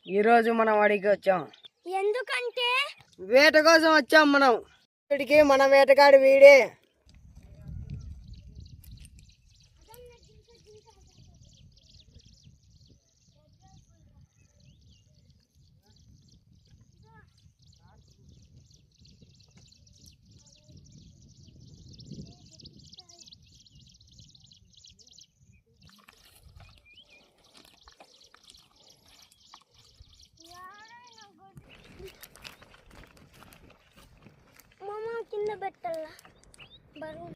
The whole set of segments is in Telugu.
ఈ రోజు మనం అడిగి వచ్చాం. ఎందుకంటే వేట కోసం వచ్చాం మనం. ఇప్పటికి మన వేటగాడు వీడే. కింద పెట్టాలా బరువు.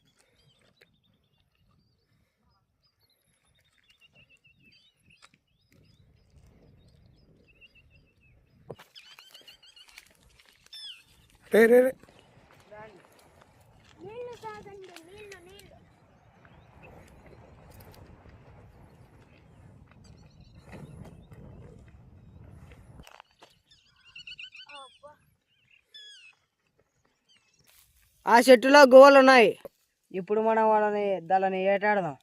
నీళ్ళు తాగండి, నీళ్ళు నీళ్ళు. ఆ చెట్టులో గువ్వలు ఉన్నాయి. ఇప్పుడు మనం దాన్ని ఏటాడదాం.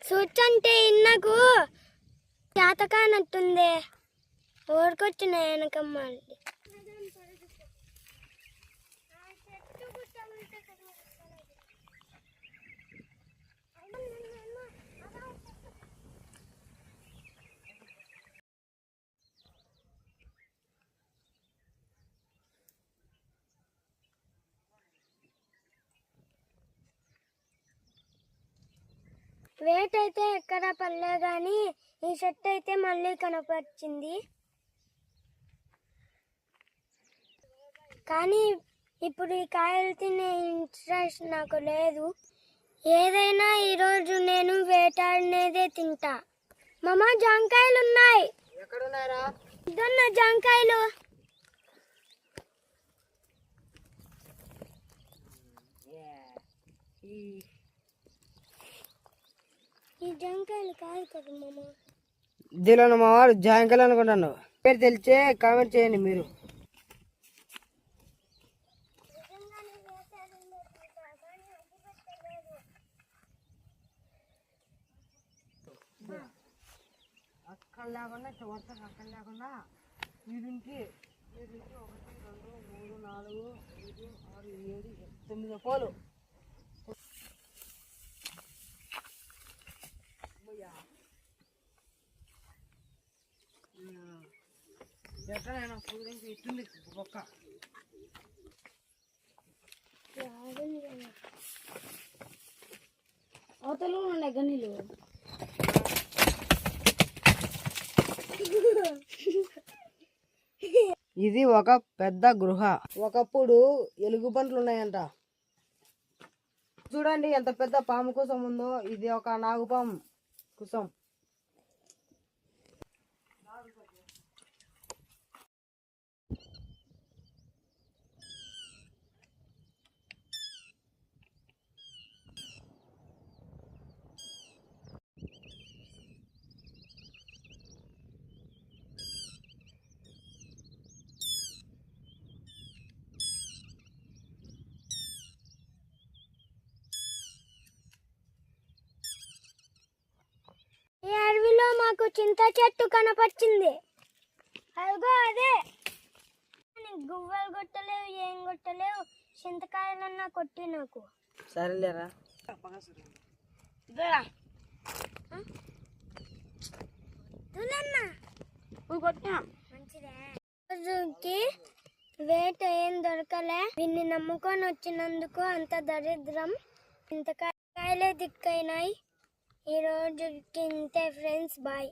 చూచంటే ఇన్నకు చేతకానట్టుంది. ఊరికొచ్చిన వెనకమ్మ వేట అయితే ఎక్కడ పడలే కానీ ఈ చెట్టు అయితే మళ్ళీ కనపరిచింది. కానీ ఇప్పుడు ఈ కాయలు తినే ఇంట్రెస్ట్ నాకు లేదు. ఏదైనా ఈరోజు నేను వేటాడినేదే తింటా. మామ జాంకాయలు ఉన్నాయి. ఇదన్న జాంకాయలు. ఈ జాంకాయలు కాదు కదా మామ. దీనిలో మా వాడు జాంకాయలు అనుకుంటాను. పేరు తెలిసే కామెంట్ చేయండి మీరు. అక్కడ లేకుండా వరుసగా అక్కడ లేకుండా వీడింటి 1 2 3 4 5 6 7 9 పోలు. ఎట్లా ఇట్టుంది ఒక్క అవతలు ఉన్నాయి గనీలు. ఇది ఒక పెద్ద గృహ. ఒకప్పుడు ఎలుగుబంట్లు ఉన్నాయంట. చూడండి ఎంత పెద్ద పాము కోసం ఉందో. ఇది ఒక నాగుపాము కుసం. ఈ అడవిలో మాకు చింత చెట్టు కనపరిచింది. అదిగో అదే. గువ్వలు కొట్టలేవు, ఏం కొట్టలేవు. చింతకాయలన్నా కొట్టి నాకు. సరేలేరా మంచిదే. రోజుకి వేట ఏం దొరకలే. వీన్ని నమ్ముకొని వచ్చినందుకు అంత దరిద్రం. చింతకాయలే దిక్కైనాయి. ఈ రోజుకి ఇంతే ఫ్రెండ్స్, బాయ్.